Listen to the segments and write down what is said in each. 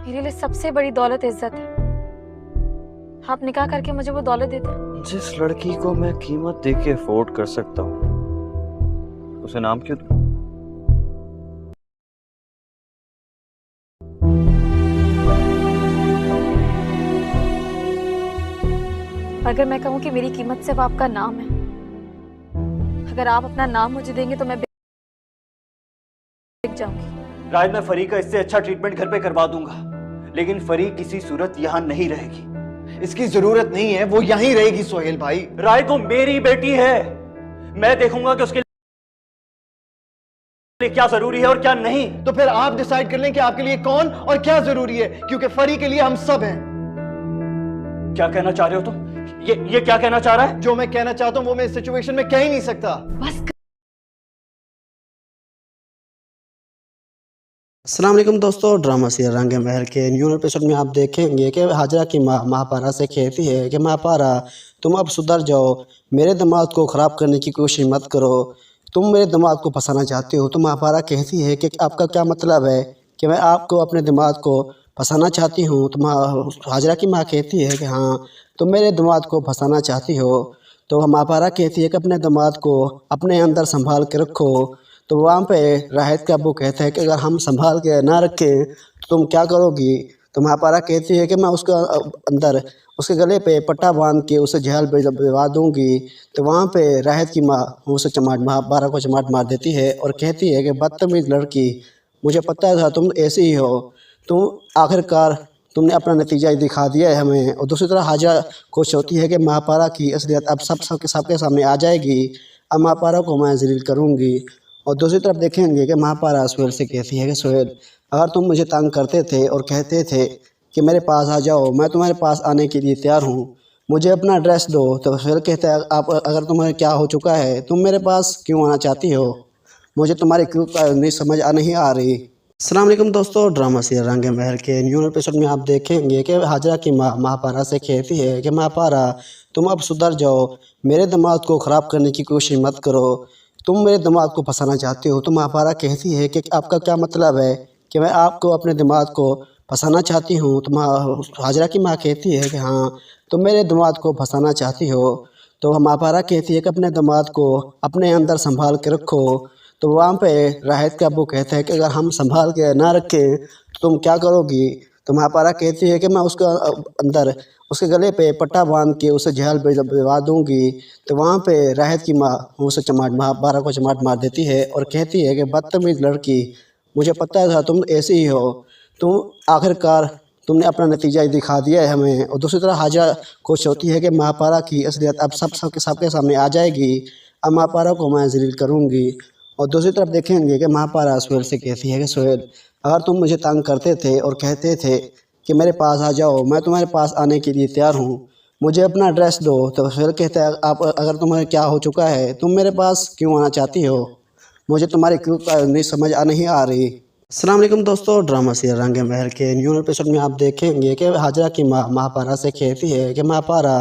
मेरे लिए सबसे बड़ी दौलत इज्जत है। आप निकाह करके मुझे वो दौलत देते हैं। जिस लड़की को मैं कीमत दे के अफोर्ड कर सकता हूँ उसे नाम क्यों दूं? अगर मैं कहूँ कि मेरी कीमत सिर्फ आपका नाम है, अगर आप अपना नाम मुझे देंगे तो मैं बिक जाऊंगी। राज, मैं फरी का इससे अच्छा ट्रीटमेंट घर पे करवा दूंगा, लेकिन फरी किसी सूरत यहाँ नहीं रहेगी। इसकी जरूरत नहीं है, वो यहीं रहेगी सोहेल भाई। राय, वो मेरी बेटी है। मैं देखूंगा कि उसके लिए क्या जरूरी है और क्या नहीं। तो फिर आप डिसाइड कर लें कि आपके लिए कौन और क्या जरूरी है, क्योंकि फरी के लिए हम सब हैं। क्या कहना चाह रहे हो तुम? ये क्या कहना चाह रहा है? जो मैं कहना चाहता हूं वो मैं इस सिचुएशन में कह ही नहीं सकता। बस अस्सलाम वालेकुम दोस्तों, ड्रामा सीरियल रंग महल के न्यू एपिसोड में आप देखेंगे कि हाजरा की माँ महापारा से कहती है कि महापारा, तुम अब सुधर जाओ, मेरे दिमाग को ख़राब करने की कोशिश मत करो, तुम मेरे दिमाग को फंसाना चाहते हो। तो महापारा कहती है कि आपका क्या मतलब है कि मैं आपको अपने दिमाग को फंसाना चाहती हूँ। तो हाजरा की माँ कहती है कि हाँ, तुम मेरे दिमाग को फंसाना चाहती हो। तो महापारा कहती है कि अपने दिमाग को अपने अंदर संभाल के रखो। तो वहाँ पे राहत का अब्बू कहता है कि अगर हम संभाल के ना रखें तो तुम क्या करोगी। तो महापारा कहती है कि मैं उसके अंदर उसके गले पे पट्टा बांध के उसे जेल भिजवा दूंगी। तो वहाँ पे राहत की माँ उसे महापारा को चमाट मार देती है और कहती है कि बदतमीज़ लड़की, मुझे पता था तुम ऐसी ही हो, तुम आखिरकार तुमने अपना नतीजा ही दिखा दिया है हमें। और दूसरी तरफ हाजरा खुश होती है कि महापारा की असलियत अब सबके सामने आ जाएगी, अब महापारा को मैं जलील करूँगी। और दूसरी तरफ देखेंगे कि महापारा सोहेल से कहती है कि सोहेल, अगर तुम मुझे तंग करते थे और कहते थे कि मेरे पास आ जाओ, मैं तुम्हारे पास आने के लिए तैयार हूँ, मुझे अपना एड्रेस दो। तो सोहेल कहता है, आप अगर तुम्हें क्या हो चुका है, तुम मेरे पास क्यों आना चाहती हो, मुझे तुम्हारी क्यों नहीं समझ नहीं आ रही। अस्सलाम वालेकुम दोस्तों, ड्रामा सीरियल रंग महल के न्यू एपिसोड में आप देखेंगे कि हाजरा की माँ महापारा से कहती है कि महापारा, तुम अब सुधर जाओ, मेरे दिमाग को ख़राब करने की कोशिश मत करो, तुम मेरे दिमाग को फंसाना चाहते हो। तो महापारा कहती है कि आपका क्या मतलब है कि मैं आपको अपने दिमाग को फंसाना चाहती हूँ। तो हाजरा की माँ कहती है कि हाँ, तुम मेरे दिमाग को फंसाना चाहती हो। तो महापारा कहती है कि अपने दिमाग को अपने अंदर संभाल के रखो। तो वहाँ पे राहत का अब्बू कहता है कि अगर हम संभाल के ना रखें तो तुम क्या करोगी। तो महापारा कहती है कि मैं उसके अंदर उसके गले पे पट्टा बांध के उसे जेल भिजवा दूंगी। तो वहाँ पे राहत की माँ उसे महापारा को चमाट मार देती है और कहती है कि बदतमीज़ लड़की, मुझे पता था तुम ऐसी ही हो, तुम आखिरकार तुमने अपना नतीजा ही दिखा दिया है हमें। और दूसरी तरफ हाजरा खुश होती है कि महापारा की असलियत अब सबके सामने आ जाएगी, अब महापारा को मैं जलील करूँगी। और दूसरी तरफ देखेंगे कि महापारा सोहेल से कहती है कि सोहेल, अगर तुम मुझे तंग करते थे और कहते थे कि मेरे पास आ जाओ, मैं तुम्हारे पास आने के लिए तैयार हूँ, मुझे अपना एड्रेस दो। तो सोहेल कहता है, आप अगर तुम्हें क्या हो चुका है, तुम मेरे पास क्यों आना चाहती हो, मुझे तुम्हारी क्यों नहीं समझ नहीं आ रही। अस्सलाम वालेकुम दोस्तों, ड्रामा सीरियल रंग महल के न्यू एपिसोड में आप देखेंगे कि हाजरा की माँ महापारा से कहती है कि महापारा,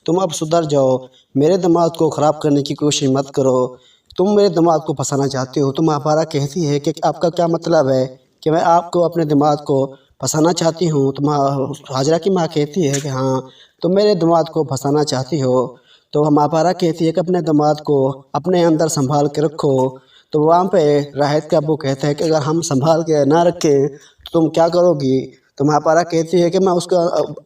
तुम अब सुधर जाओ, मेरे दिमाग को ख़राब करने की कोशिश मत करो, तुम मेरे दिमाग को फंसाना चाहते हो। तो महापारा कहती है कि आपका क्या मतलब है कि मैं आपको अपने दिमाग को फंसाना चाहती हूँ। तो हाजरा की माँ कहती है कि हाँ, तुम मेरे दिमाग को फंसाना चाहती हो। तो महापारा कहती है कि अपने दिमाग को अपने अंदर संभाल के रखो। तो वहाँ पे राहत का अब्बू कहता है कि अगर हम संभाल के ना रखें तो तुम क्या करोगी। तो महापारा कहती है कि मैं उसके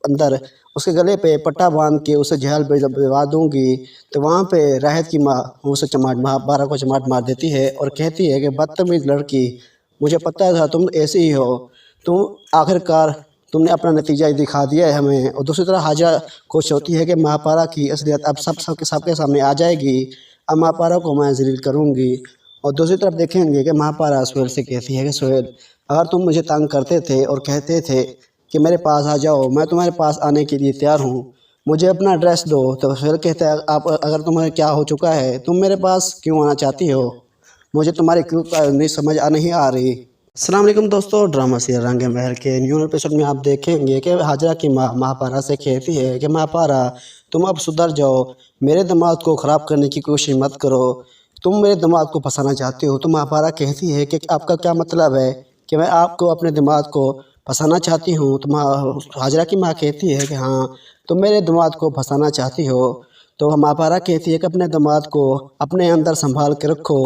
अंदर उसके गले पे पट्टा बांध के उसे जेल भिजवा दूंगी। तो वहाँ पे राहत की माँ उसे महापारा को चमाट मार देती है और कहती है कि बदतमीज़ लड़की, मुझे पता था तुम ऐसी ही हो, तुम आखिरकार तुमने अपना नतीजा ही दिखा दिया है हमें। और दूसरी तरफ हाजरा खुश होती है कि महापारा की असलियत अब सबके सामने आ जाएगी, अब महापारा को मैं जलील करूँगी। और दूसरी तरफ देखेंगे कि महापारा सोहेल से कहती है कि सोहेल, अगर तुम मुझे तंग करते थे और कहते थे कि मेरे पास आ जाओ, मैं तुम्हारे पास आने के लिए तैयार हूँ, मुझे अपना एड्रेस दो। तो सोहेल कहता है, आप अगर तुम्हें क्या हो चुका है, तुम मेरे पास क्यों आना चाहती हो, मुझे तुम्हारी क्यों नहीं समझ नहीं आ रही। अस्सलाम वालेकुम दोस्तों, ड्रामा सीरियल रंग महल के न्यू एपिसोड में आप देखेंगे कि हाजरा की माँ महापारा से कहती है कि महापारा, तुम अब सुधर जाओ, मेरे दिमाग को ख़राब करने की कोशिश मत करो, तुम मेरे दिमाग को फंसाना चाहते हो। तो महापारा कहती है कि आपका क्या मतलब है कि मैं आपको अपने दिमाग को फंसाना चाहती हूँ। तो हाजरा की माँ कहती है कि हाँ तुम मेरे दिमाग को फंसाना चाहती हो। तो महापारा कहती है कि अपने दिमाग को अपने अंदर संभाल के रखो।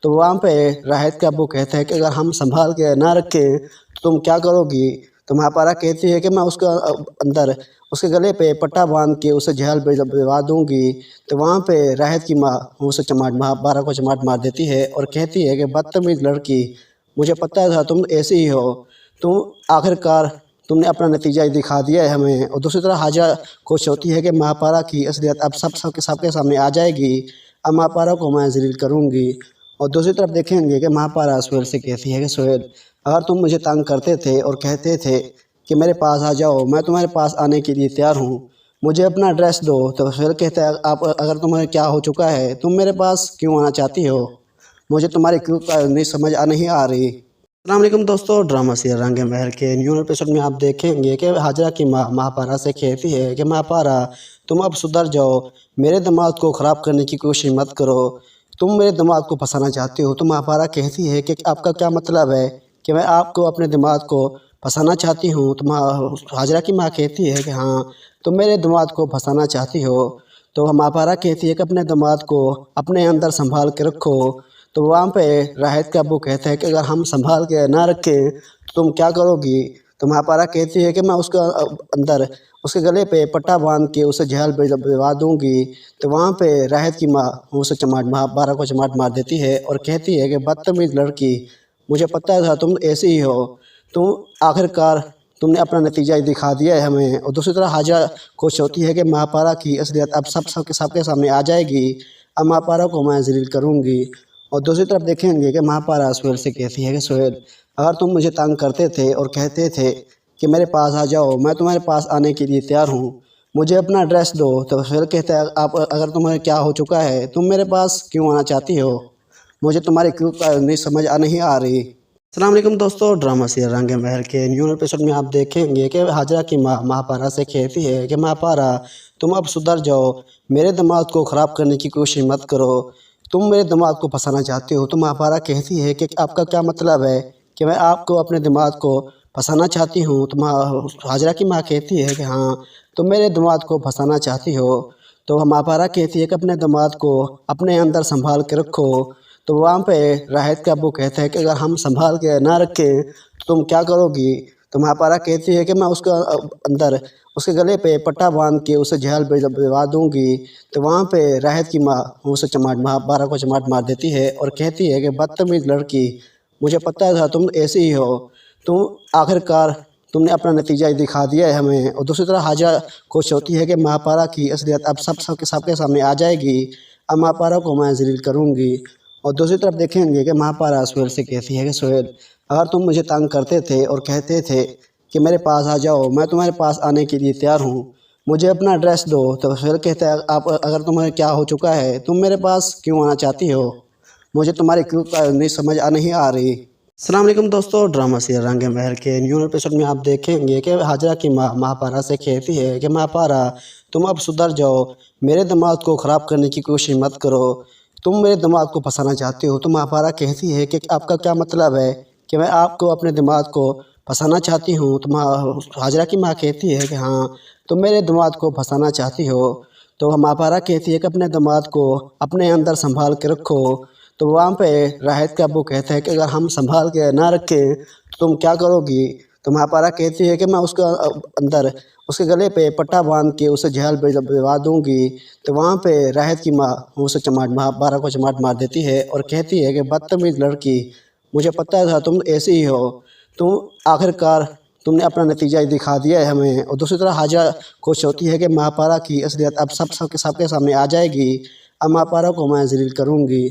तो वहाँ पे राहत का अब्बू कहता है कि अगर हम संभाल के ना रखें तो तुम क्या करोगी। तो महापारा कहती है कि मैं उसका अंदर उसके गले पे पट्टा बांध के उसे जहल भिजवा दूंगी। तो वहाँ पे राहत की माँ उसे महापारा को चमाट मार देती है और कहती है कि बदतमीज लड़की, मुझे पता था तुम ऐसी ही हो। तुम आखिरकार तुमने अपना नतीजा ही दिखा दिया है हमें। और दूसरी तरफ हाजरा खुश होती है कि महापारा की असलियत अब सबके सामने आ जाएगी। अब महापारा को मैं जलील करूँगी। और दूसरी तरफ देखेंगे कि महापारा सुहेल से कहती है कि सुहेल, अगर तुम मुझे तंग करते थे और कहते थे कि मेरे पास आ जाओ, मैं तुम्हारे पास आने के लिए तैयार हूँ, मुझे अपना एड्रेस दो। तो सुहेल कहता है आप अगर तुम्हें क्या हो चुका है, तुम मेरे पास क्यों आना चाहती हो, मुझे तुम्हारी क्यों नहीं समझ नहीं आ रही। अस्सलाम वालेकुम दोस्तों, ड्रामा सीरियल रंगे महल के न्यू एपिसोड में आप देखेंगे कि हाजरा की माँ महापारा से कहती है कि महापारा तुम अब सुधर जाओ, मेरे दिमाग को ख़राब करने की कोशिश मत करो, तुम मेरे दिमाग को फंसाना चाहती हो। तो महापारा कहती है कि आपका क्या मतलब है कि मैं आपको अपने दिमाग को फंसाना चाहती हूँ। तो हाजरा की माँ कहती है कि हाँ तुम मेरे दिमाग को फंसाना चाहती हो। तो महापारा कहती है कि अपने दिमाग को अपने अंदर संभाल के रखो। तो वहाँ पे राहत का अब्बू कहता है कि अगर हम संभाल के ना रखें तो तुम क्या करोगी। तो महापारा कहती है कि मैं उसका अंदर उसके गले पे पट्टा बांध के उसे जहल भिजवा दूंगी। तो वहाँ पे राहत की माँ उसे महापारा को चमाट मार देती है और कहती है कि बदतमीज लड़की, मुझे पता था तुम ऐसी ही हो। तुम आखिरकार तुमने अपना नतीजा ही दिखा दिया है हमें। और दूसरी तरफ हाजरा खुश होती है कि महापारा की असलियत अब सबके सामने आ जाएगी। अब महापारा को मैं जलील करूँगी। और दूसरी तरफ देखेंगे कि महापारा सुहेल से कहती है कि सुहेल, अगर तुम मुझे तंग करते थे और कहते थे कि मेरे पास आ जाओ, मैं तुम्हारे पास आने के लिए तैयार हूँ, मुझे अपना एड्रेस दो। तो सुहेल कहता है आप अगर तुम्हें क्या हो चुका है, तुम मेरे पास क्यों आना चाहती हो, मुझे तुम्हारी क्यों नहीं समझ नहीं आ रही। अस्सलाम वालेकुम दोस्तों, ड्रामा सीरियल रंगे महल के न्यू एपिसोड में आप देखेंगे कि हाजरा की माँ महापारा से कहती है कि महापारा तुम अब सुधर जाओ, मेरे दिमाग को ख़राब करने की कोशिश मत करो, तुम मेरे दिमाग को फंसाना चाहती हो। तो महापारा कहती है कि आपका क्या मतलब है कि मैं आपको अपने दिमाग को फंसाना चाहती हूँ। तो हाजरा की माँ कहती है कि हाँ तुम मेरे दिमाग को फंसाना चाहती हो। तो महापारा कहती है कि अपने दिमाग को अपने अंदर संभाल के रखो। तो वहाँ पे राहत का अब्बू कहता है कि अगर हम संभाल के ना रखें तो तुम क्या करोगी। तो महापारा कहती है कि मैं उसका अंदर उसके गले पे पट्टा बांध के उसे जहल भिजवा दूंगी। तो वहाँ पे राहत की माँ उसे महापारा को चमाट मार देती है और कहती है कि बदतमीज लड़की, मुझे पता था तुम ऐसी ही हो। तुम आखिरकार तुमने अपना नतीजा ही दिखा दिया है हमें। और दूसरी तरफ हाजरा खुश होती है कि महापारा की असलियत अब सबके सामने आ जाएगी। अब महापारा को मैं जलील करूँगी। और दूसरी तरफ देखेंगे कि महापारा सुहेल से कहती है कि सुहेल, अगर तुम मुझे तंग करते थे और कहते थे कि मेरे पास आ जाओ, मैं तुम्हारे पास आने के लिए तैयार हूँ, मुझे अपना एड्रेस दो। तो सुहेल कहता है आप अगर तुम्हें क्या हो चुका है, तुम मेरे पास क्यों आना चाहती हो, मुझे तुम्हारी क्यों नहीं समझ नहीं आ रही। अस्सलाम वालेकुम दोस्तों, ड्रामा सीरियल रंगे महल के न्यू एपिसोड में आप देखेंगे कि हाजरा की माँ महापारा से कहती है कि महापारा तुम अब सुधर जाओ, मेरे दिमाग को ख़राब करने की कोशिश मत करो, तुम मेरे दिमाग को फंसाना चाहती हो। तो महापारा कहती है कि आपका क्या मतलब है कि मैं आपको अपने दिमाग को फंसाना चाहती हूँ। तो हाजरा की माँ कहती है कि हाँ तुम मेरे दिमाग को फंसाना चाहती हो। तो महापारा कहती है कि अपने दिमाग को अपने अंदर संभाल के रखो। तो वहाँ पे राहत का अब्बू कहता है कि अगर हम संभाल के ना रखें तो तुम क्या करोगी। तो महापारा कहती है कि मैं उसका अंदर उसके गले पे पट्टा बांध के उसे जहल भिजवा दूंगी। तो वहाँ पे राहत की माँ उसे महापारा को चमाट मार देती है और कहती है कि बदतमीज लड़की, मुझे पता था तुम ऐसी ही हो। तुम आखिरकार तुमने अपना नतीजा ही दिखा दिया है हमें। और दूसरी तरफ हाजरा खुश होती है कि महापारा की असलियत अब सबके सामने आ जाएगी। अब महापारा को मैं जलील करूँगी।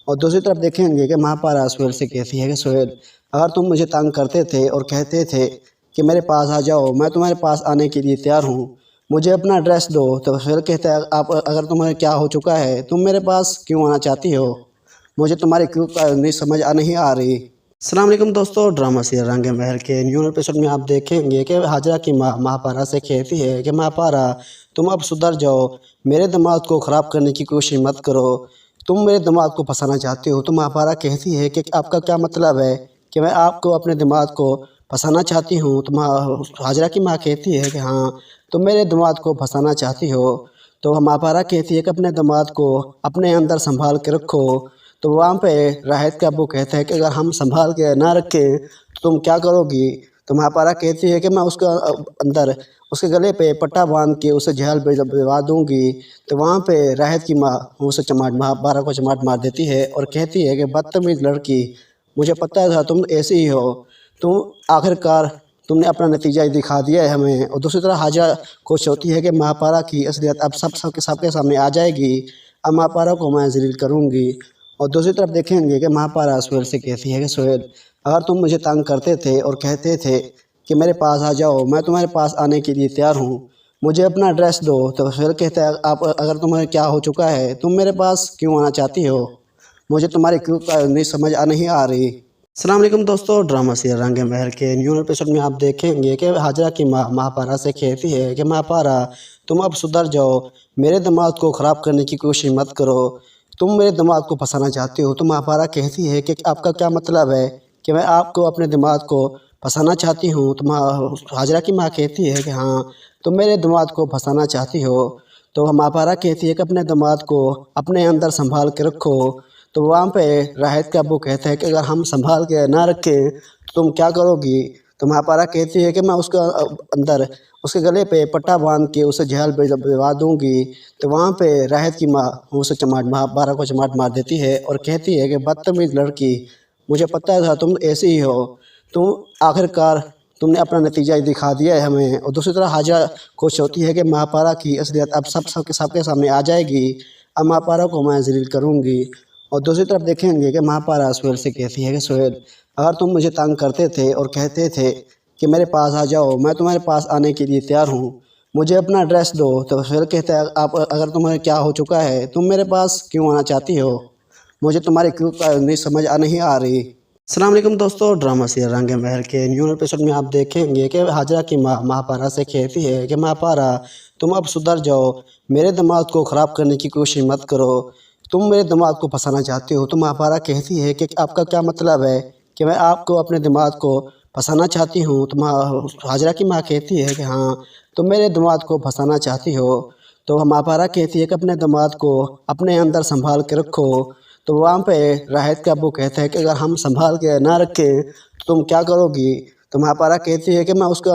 और दूसरी तरफ देखेंगे कि महापारा सुहेल से कहती है कि सुहेल, अगर तुम मुझे तंग करते थे और कहते थे कि मेरे पास आ जाओ, मैं तुम्हारे पास आने के लिए तैयार हूँ, मुझे अपना एड्रेस दो। तो सुहेल कहता है आप अगर तुम्हें क्या हो चुका है, तुम मेरे पास क्यों आना चाहती हो, मुझे तुम्हारी क्यों नहीं समझ नहीं आ रही। अस्सलाम वालेकुम दोस्तों, ड्रामा सीरियल रंगे महल के न्यू एपिसोड में आप देखेंगे कि हाजरा की माँ महापारा से कहती है कि महापारा तुम अब सुधर जाओ, मेरे दिमाग को ख़राब करने की कोशिश मत करो, तुम मेरे दिमाग को फंसाना चाहती हो। तो महापारा कहती है कि आपका क्या मतलब है कि मैं आपको अपने दिमाग को फंसाना चाहती हूँ। तो हाजरा की माँ कहती है कि हाँ तुम मेरे दिमाग को फंसाना चाहती हो। तो महापारा कहती है कि अपने दिमाग को अपने अंदर संभाल के रखो। तो वहाँ पे राहत का अब्बू कहता है कि अगर हम संभाल के ना रखें तो तुम क्या करोगी। तो महापारा कहती है कि मैं उसका अंदर उसके गले पे पट्टा बांध के उसे जहल भिजवा दूंगी। तो वहाँ पे राहत की माँ उसे महापारा को चमाट मार देती है और कहती है कि बदतमीज लड़की, मुझे पता था तुम ऐसी ही हो। तुम आखिरकार तुमने अपना नतीजा ही दिखा दिया है हमें। और दूसरी तरफ हाजरा खुश होती है कि महापारा की असलियत अब सबके सामने आ जाएगी। अब महापारा को मैं जलील करूँगी। और दूसरी तरफ देखेंगे कि महापारा सुहेल से कहती है कि सुहेल, अगर तुम मुझे तंग करते थे और कहते थे कि मेरे पास आ जाओ, मैं तुम्हारे पास आने के लिए तैयार हूँ, मुझे अपना एड्रेस दो। तो सुहेल कहता है आप अगर तुम्हें क्या हो चुका है, तुम मेरे पास क्यों आना चाहती हो, मुझे तुम्हारी क्यों नहीं समझ नहीं आ रही। अस्सलाम वालेकुम दोस्तों, ड्रामा सीरियल रंगे महल के न्यू एपिसोड में आप देखेंगे कि हाजरा की माँ महापारा से कहती है कि महापारा तुम अब सुधर जाओ, मेरे दिमाग को ख़राब करने की कोशिश मत करो, तुम मेरे दिमाग को फंसाना चाहती हो। तो महापारा कहती है कि आपका क्या मतलब है कि मैं आपको अपने दिमाग को फंसाना चाहती हूँ। तो हाजरा की माँ कहती है कि हाँ तुम मेरे दिमाग को फंसाना चाहती हो। तो महापारा कहती है कि अपने दिमाग को अपने अंदर संभाल के रखो। तो वहाँ पे राहत का अब्बू कहता है कि अगर हम संभाल के ना रखें तो तुम क्या करोगी। तो महापारा कहती है कि मैं उसका अंदर उसके गले पे पट्टा बांध के उसे जहल भिजवा दूंगी। तो वहाँ पे राहत की माँ उसे महापारा को चमाट मार देती है और कहती है कि बदतमीज लड़की, मुझे पता था तुम ऐसी ही हो। तुम आखिरकार तुमने अपना नतीजा ही दिखा दिया है हमें। और दूसरी तरफ हाजरा खुश होती है कि महापारा की असलियत अब सबके सामने आ जाएगी। अब महापारा को मैं जलील करूँगी। और दूसरी तरफ देखेंगे कि महापारा सुहेल से कहती है कि सुहेल, अगर तुम मुझे तंग करते थे और कहते थे कि मेरे पास आ जाओ, मैं तुम्हारे पास आने के लिए तैयार हूँ, मुझे अपना एड्रेस दो। तो सुहेल कहता है आप अगर तुम्हें क्या हो चुका है, तुम मेरे पास क्यों आना चाहती हो, मुझे तुम्हारी क्यों नहीं समझ नहीं आ रही। अस्सलाम वालेकुम दोस्तों, ड्रामा सीरियल रंगे महल के न्यू एपिसोड में आप देखेंगे कि हाजरा की माँ महापारा से कहती है कि महापारा तुम अब सुधर जाओ, मेरे दिमाग को ख़राब करने की कोशिश मत करो, तुम मेरे दिमाग को फंसाना चाहती हो। तो महापारा कहती है कि आपका क्या मतलब है कि मैं आपको अपने दिमाग को फंसाना चाहती हूँ। तो हाजरा की माँ कहती है कि हाँ तुम मेरे दिमाग को फंसाना चाहती हो। तो महापारा कहती है कि अपने दिमाग को अपने अंदर संभाल के रखो। तो वहाँ पे राहत का अब्बू कहता है कि अगर हम संभाल के ना रखें तो तुम क्या करोगी। तो महापारा कहती है कि मैं उसका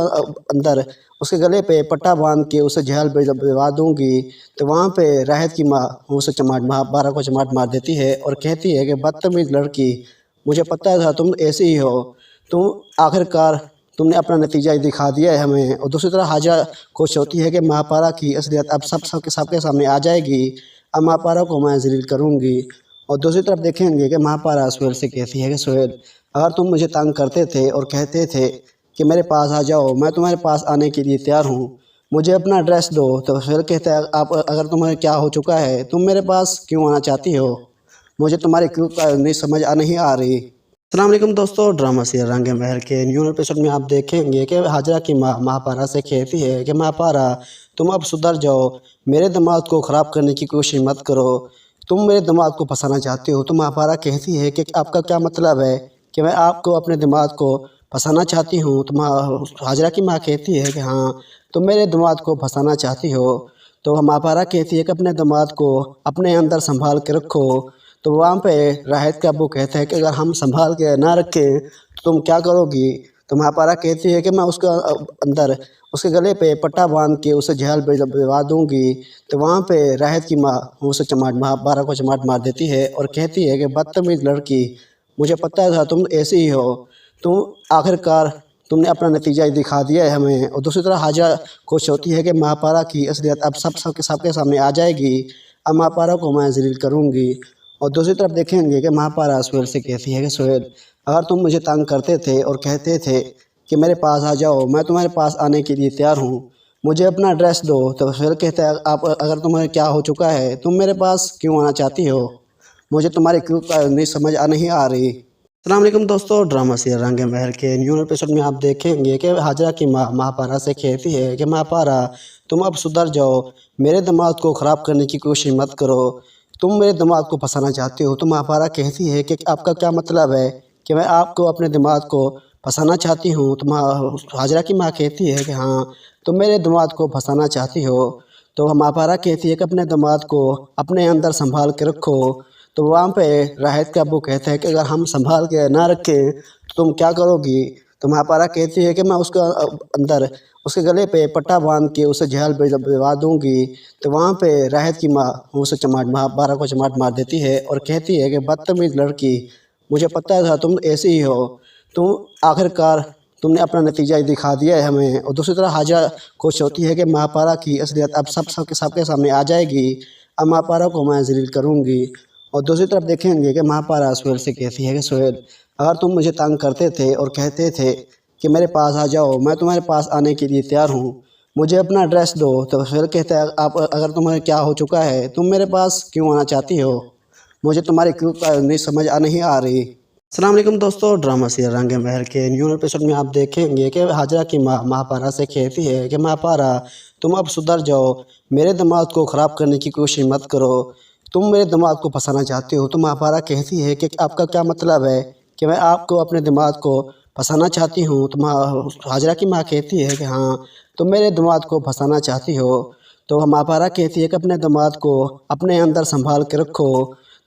अंदर उसके गले पे पट्टा बांध के उसे जहल भिजवा दूंगी। तो वहाँ पे राहत की माँ उसे महापारा को चमाट मार देती है और कहती है कि बदतमीज लड़की, मुझे पता था तुम ऐसी ही हो। तुम आखिरकार तुमने अपना नतीजा ही दिखा दिया है हमें। और दूसरी तरफ हाजरा खुश होती है कि महापारा की असलियत अब सबके सामने आ जाएगी। अब महापारा को मैं जलील करूँगी। और दूसरी तरफ देखेंगे कि महापारा सुहेल से कहती है कि सुहेल, अगर तुम मुझे तंग करते थे और कहते थे कि मेरे पास आ जाओ, मैं तुम्हारे पास आने के लिए तैयार हूँ, मुझे अपना एड्रेस दो। तो सुहेल कहता है आप अगर तुम्हें क्या हो चुका है, तुम मेरे पास क्यों आना चाहती हो, मुझे तुम्हारी क्यों नहीं समझ नहीं आ रही। अस्सलाम वालेकुम दोस्तों, ड्रामा सीरियल रंगे महल के न्यू एपिसोड में आप देखेंगे कि हाजरा की माँ महापारा से कहती है कि महापारा तुम अब सुधर जाओ, मेरे दिमाग को ख़राब करने की कोशिश मत करो, तुम मेरे दिमाग को फंसाना चाहती हो। तो महापारा कहती है कि आपका क्या मतलब है कि मैं आपको अपने दिमाग को फंसाना चाहती हूँ। तो हाजरा की माँ कहती है कि हाँ तुम मेरे दिमाग को फंसाना चाहती हो। तो महापारा कहती है कि अपने दिमाग को अपने अंदर संभाल के रखो। तो वहाँ पे राहत का अब्बू कहता है कि अगर हम संभाल के ना रखें तो तुम क्या करोगी। तो महापारा कहती है कि मैं उसका अंदर उसके गले पे पट्टा बांध के उसे जहल भिजवा दूंगी। तो वहाँ पे राहत की माँ उसे महापारा को चमाट मार देती है और कहती है कि बदतमीज लड़की, मुझे पता था तुम ऐसी ही हो। तुम आखिरकार तुमने अपना नतीजा ही दिखा दिया है हमें। और दूसरी तरफ हाजरा खुश होती है कि महापारा की असलियत अब सबके सामने आ जाएगी। अब महापारा को मैं जलील करूँगी। और दूसरी तरफ देखेंगे कि महापारा सुहेल से कहती है कि सुहेल, अगर तुम मुझे तंग करते थे और कहते थे कि मेरे पास आ जाओ, मैं तुम्हारे पास आने के लिए तैयार हूँ, मुझे अपना एड्रेस दो। तो सुहेल कहता है आप अगर तुम्हें क्या हो चुका है, तुम मेरे पास क्यों आना चाहती हो, मुझे तुम्हारी क्यों नहीं समझ नहीं आ रही। अस्सलाम वालेकुम दोस्तों, ड्रामा सीरियल रंगे महल के न्यू एपिसोड में आप देखेंगे कि हाजरा की माँ महापारा से कहती है कि महापारा तुम अब सुधर जाओ, मेरे दिमाग को ख़राब करने की कोशिश मत करो, तुम मेरे दिमाग को फंसाना चाहती हो। तो महापारा कहती है कि आपका क्या मतलब है कि कि मैं आपको अपने दिमाग को फंसाना चाहती हूँ। तो हाजरा की माँ कहती है कि हाँ तुम मेरे दिमाग को फंसाना चाहती हो। तो महापारा कहती है कि अपने दिमाग को अपने अंदर संभाल के रखो। तो वहाँ पे राहित का अब्बू कहता है कि अगर हम संभाल के ना रखें तो तुम क्या करोगी। तो महापारा कहती है कि मैं उसका अंदर उसके गले पे पट्टा बांध के उसे जेल भिजवा दूंगी। तो वहाँ पे राहित की माँ उसे महापारा को चमाट मार देती है और कहती है कि बदतमीज लड़की, मुझे पता था तुम ऐसी ही हो। तुम आखिरकार तुमने अपना नतीजा ही दिखा दिया है हमें। और दूसरी तरफ हाजरा खुश होती है कि महापारा की असलियत अब सबके सामने आ जाएगी। अब महापारा को मैं जलील करूँगी। और दूसरी तरफ देखेंगे कि महापारा सुहेल से कहती है कि सुहेल, अगर तुम मुझे तंग करते थे और कहते थे कि मेरे पास आ जाओ, मैं तुम्हारे पास आने के लिए तैयार हूँ, मुझे अपना एड्रेस दो। तो सुहेल कहता है आप अगर तुम्हें क्या हो चुका है, तुम मेरे पास क्यों आना चाहती हो, मुझे तुम्हारी क्यों नहीं समझ नहीं आ रही। अस्सलाम वालेकुम दोस्तों, ड्रामा सीरियल रंगे महल के न्यू एपिसोड में आप देखेंगे कि हाजरा की माँ महापारा से कहती है कि महापारा तुम अब सुधर जाओ, मेरे दिमाग को ख़राब करने की कोशिश मत करो, तुम मेरे दिमाग को फंसाना चाहती हो। तो महापारा कहती है कि आपका क्या मतलब है कि मैं आपको अपने दिमाग को फंसाना चाहती हूँ। तो हाजरा की माँ कहती है कि हाँ तुम मेरे दिमाग को फंसाना चाहती हो। तो महापारा कहती है कि अपने दिमाग को अपने अंदर संभाल के रखो।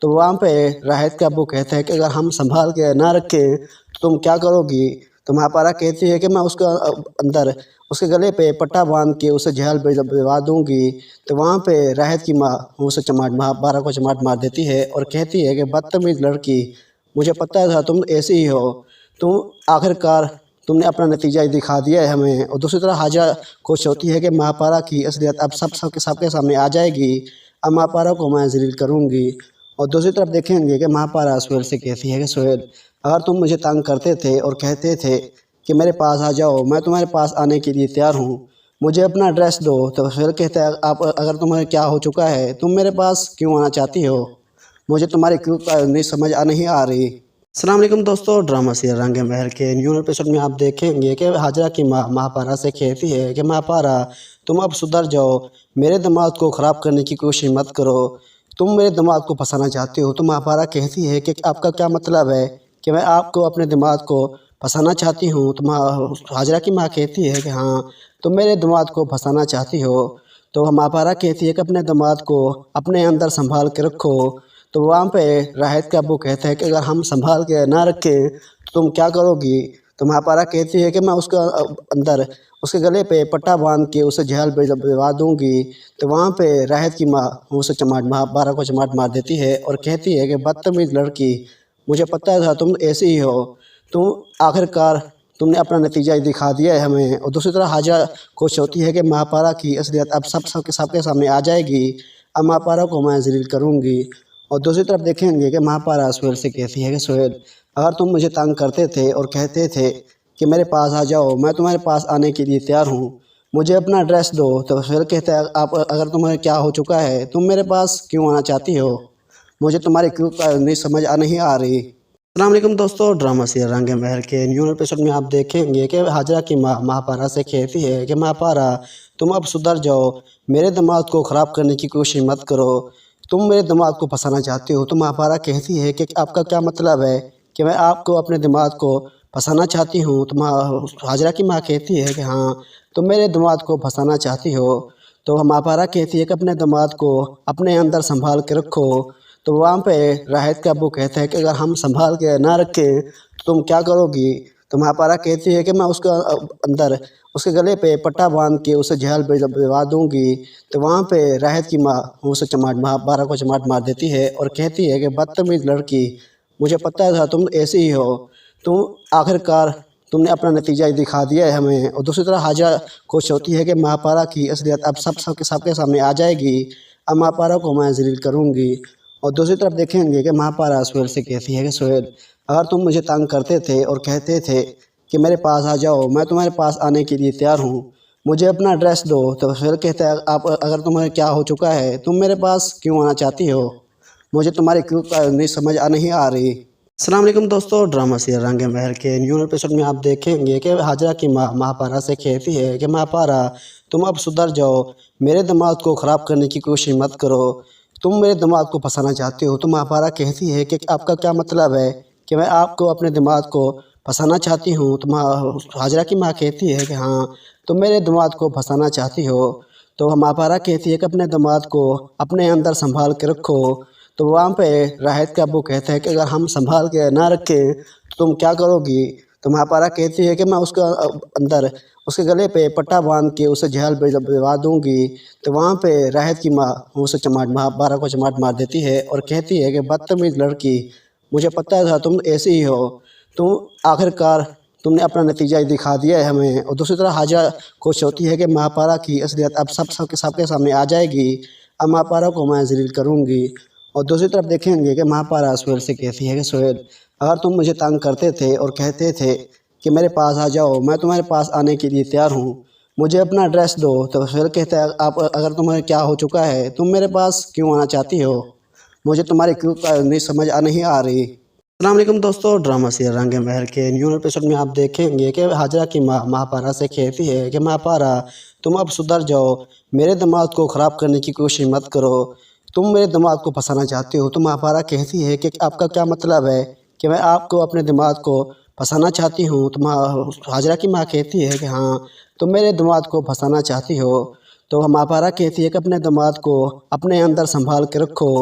तो वहाँ पे राहित का अब्बू कहता है कि अगर हम संभाल के ना रखें तो तुम क्या करोगी। तो महापारा कहती है कि मैं उसका अंदर उसके गले पे पट्टा बांध के उसे जेल भिजवा दूंगी। तो वहाँ पे राहित की माँ उसे महापारा को चमाट मार देती है और कहती है कि बदतमीज लड़की, मुझे पता था तुम ऐसी ही हो। तुम आखिरकार तुमने अपना नतीजा ही दिखा दिया है हमें। और दूसरी तरफ हाजरा खुश होती है कि महापारा की असलियत अब सबके सामने आ जाएगी। अब महापारा को मैं जलील करूँगी। और दूसरी तरफ देखेंगे कि महापारा सुहेल से कहती है कि सुहेल, अगर तुम मुझे तंग करते थे और कहते थे कि मेरे पास आ जाओ, मैं तुम्हारे पास आने के लिए तैयार हूँ, मुझे अपना एड्रेस दो। तो सुहेल कहता है आप अगर तुम्हें क्या हो चुका है, तुम मेरे पास क्यों आना चाहती हो, मुझे तुम्हारी क्यों नहीं समझ नहीं आ रही। अस्सलाम वालेकुम दोस्तों, ड्रामा सीरियल रंगे महल के न्यू एपिसोड में आप देखेंगे कि हाजरा की माँ महापारा से कहती है कि महापारा तुम अब सुधर जाओ, मेरे दिमाग को ख़राब करने की कोशिश मत करो, तुम मेरे दिमाग को फंसाना चाहती हो। तो महापारा कहती है कि आपका क्या मतलब है कि मैं आपको अपने दिमाग को फंसाना चाहती हूँ। तो हाजरा की माँ कहती है कि हाँ तुम मेरे दिमाग को फंसाना चाहती हो। तो महापारा कहती है कि अपने दिमाग को अपने अंदर संभाल के रखो। तो वहाँ पे राहित का अब्बू कहता है कि अगर हम संभाल के ना रखें तो तुम क्या करोगी। तो महापारा कहती है कि मैं उसका अंदर उसके गले पे पट्टा बांध के उसे जेल भिजवा दूंगी। तो वहाँ पे राहित की माँ उसे महापारा को चमाट मार देती है और कहती है कि बदतमीज लड़की, मुझे पता था तुम ऐसी ही हो। तुम आखिरकार तुमने अपना नतीजा ही दिखा दिया है हमें। और दूसरी तरफ हाजरा खुश होती है कि महापारा की असलियत अब सबके सामने आ जाएगी। अब महापारा को मैं जलील करूँगी। और दूसरी तरफ देखेंगे कि महापारा सुहेल से कहती है कि सुहेल, अगर तुम मुझे तंग करते थे और कहते थे कि मेरे पास आ जाओ, मैं तुम्हारे पास आने के लिए तैयार हूँ, मुझे अपना एड्रेस दो। तो सुहेल कहता है आप अगर तुम्हें क्या हो चुका है, तुम मेरे पास क्यों आना चाहती हो, मुझे तुम्हारी क्यों नहीं समझ नहीं आ रही। अस्सलाम वालेकुम दोस्तों, ड्रामा सीरियल रंगे महल के न्यू एपिसोड में आप देखेंगे कि हाजरा की माँ महापारा से कहती है कि महापारा तुम अब सुधर जाओ, मेरे दिमाग को ख़राब करने की कोशिश मत करो, तुम मेरे दिमाग को फंसाना चाहती हो। तो महापारा कहती है कि आपका क्या मतलब है कि मैं आपको अपने दिमाग को फंसाना चाहती हूँ। तो हाजरा की माँ कहती है कि हाँ तुम मेरे दिमाग को फंसाना चाहती हो। तो महापारा कहती है कि अपने दिमाग को अपने अंदर संभाल के रखो। तो वहाँ पे राहित का अब्बू कहता है कि अगर हम संभाल के ना रखें तो तुम क्या करोगी। तो महापारा कहती है कि मैं उसका अंदर उसके गले पे पट्टा बांध के उसे जेल भिजवा दूंगी। तो वहाँ पे राहित की माँ उसे महापारा को चमाट मार देती है और कहती है कि बदतमीज लड़की, मुझे पता था तुम ऐसी ही हो। तुम आखिरकार तुमने अपना नतीजा ही दिखा दिया है हमें। और दूसरी तरफ हाजरा खुश होती है कि महापारा की असलियत अब सबके सामने आ जाएगी। अब महापारा को मैं जलील करूँगी। और दूसरी तरफ देखेंगे कि महापारा सुहेल से कहती है कि सुहेल, अगर तुम मुझे तंग करते थे और कहते थे कि मेरे पास आ जाओ, मैं तुम्हारे पास आने के लिए तैयार हूँ, मुझे अपना एड्रेस दो। तो सुहेल कहता है आप अगर तुम्हें क्या हो चुका है, तुम मेरे पास क्यों आना चाहती हो, मुझे तुम्हारी क्यों नहीं समझ नहीं आ रही। अस्सलाम वालेकुम दोस्तों, ड्रामा सीरियल रंगे महल के न्यू एपिसोड में आप देखेंगे कि हाजरा की माँ महापारा से कहती है कि महापारा तुम अब सुधर जाओ, मेरे दिमाग को ख़राब करने की कोशिश मत करो, तुम मेरे दिमाग को फंसाना चाहती हो। तो महापारा कहती है कि आपका क्या मतलब है कि मैं आपको अपने दिमाग को फंसाना चाहती हूँ। तो हाजरा की माँ कहती है कि हाँ तुम मेरे दिमाग को फंसाना चाहती हो। तो महापारा कहती है कि अपने दिमाग को अपने अंदर संभाल के रखो। तो वहाँ पे राहत का अब्बू कहते हैं कि अगर हम संभाल के ना रखें तो तुम क्या करोगी। तो महापारा कहती है कि मैं उसका अंदर उसके गले पे पट्टा बांध के उसे जेल भिजवा दूंगी। तो वहाँ पे राहत की माँ उसे महापारा को चमाट मार देती है और कहती है कि बदतमीज़ लड़की, मुझे पता था तुम ऐसी ही हो। तुम आखिरकार तुमने अपना नतीजा ही दिखा दिया है हमें। और दूसरी तरफ हाजरा खुश होती है कि महापारा की असलियत अब सबके सामने आ जाएगी। अब महापारा को मैं जलील करूँगी। और दूसरी तरफ देखेंगे कि महापारा सुहेल से कहती है कि सुहेल, अगर तुम मुझे तंग करते थे और कहते थे कि मेरे पास आ जाओ, मैं तुम्हारे पास आने के लिए तैयार हूँ, मुझे अपना एड्रेस दो। तो सुहेल कहता है आप अगर तुम्हें क्या हो चुका है, तुम मेरे पास क्यों आना चाहती हो, मुझे तुम्हारी क्यों नहीं समझ नहीं आ रही। अस्सलाम वालेकुम दोस्तों, ड्रामा सीरियल रंग महल के न्यू एपिसोड में आप देखेंगे कि हाजरा की माँ महापारा से कहती है कि महापारा तुम अब सुधर जाओ, मेरे दिमाग को ख़राब करने की कोशिश मत करो, तुम मेरे दिमाग को फंसाना चाहती हो। तो महापारा कहती है कि आपका क्या मतलब है कि मैं आपको अपने दिमाग को फंसाना चाहती हूँ। तो हाजरा की माँ कहती है कि हाँ तुम मेरे दिमाग को फंसाना चाहती हो। तो महापारा कहती है कि अपने दिमाग को अपने अंदर संभाल के रखो।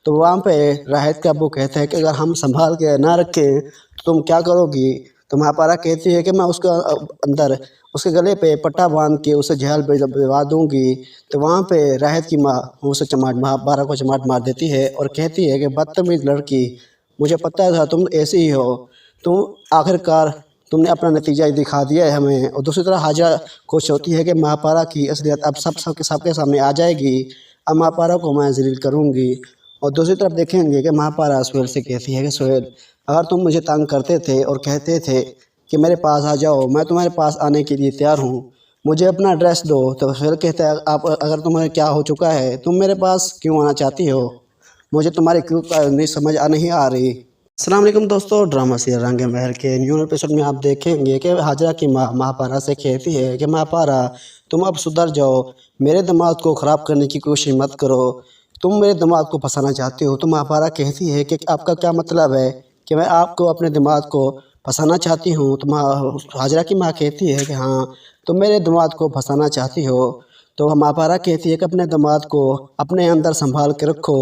तो वहाँ पे राहत का अब्बू कहते हैं कि अगर हम संभाल के ना रखें तो तुम क्या करोगी। तो महापारा कहती है कि मैं उसका अंदर उसके गले पे पट्टा बांध के उसे जेल भिजवा दूंगी। तो वहाँ पे राहत की माँ उसे महापारा को चमाट मार देती है और कहती है कि बदतमीज़ लड़की, मुझे पता था तुम ऐसी ही हो। तुम आखिरकार तुमने अपना नतीजा ही दिखा दिया है हमें। और दूसरी तरफ हाजरा खुश होती है कि महापारा की असलियत अब सबके सामने आ जाएगी। अब महापारा को मैं जलील करूँगी। और दूसरी तरफ देखेंगे कि महापारा सुहेल से कहती है कि सुहेल, अगर तुम मुझे तंग करते थे और कहते थे कि मेरे पास आ जाओ, मैं तुम्हारे पास आने के लिए तैयार हूँ, मुझे अपना एड्रेस दो। तो सुहेल कहता है आप अगर तुम्हें क्या हो चुका है, तुम मेरे पास क्यों आना चाहती हो, मुझे तुम्हारी क्यों नहीं समझ नहीं आ रही। अस्सलाम वालेकुम दोस्तों, ड्रामा सीरियल रंग महल के न्यू एपिसोड में आप देखेंगे कि हाजरा की माँ महापारा से कहती है कि महापारा तुम अब सुधर जाओ, मेरे दिमाग को ख़राब करने की कोशिश मत करो, तुम मेरे दिमाग को फंसाना चाहती हो। तो महापारा कहती है कि आपका क्या मतलब है कि मैं आपको अपने दिमाग को फंसाना चाहती हूँ। तो हाजरा की माँ कहती है कि हाँ तुम मेरे दिमाग को फंसाना चाहती हो। तो महापारा कहती है कि अपने दिमाग को अपने अंदर संभाल के रखो।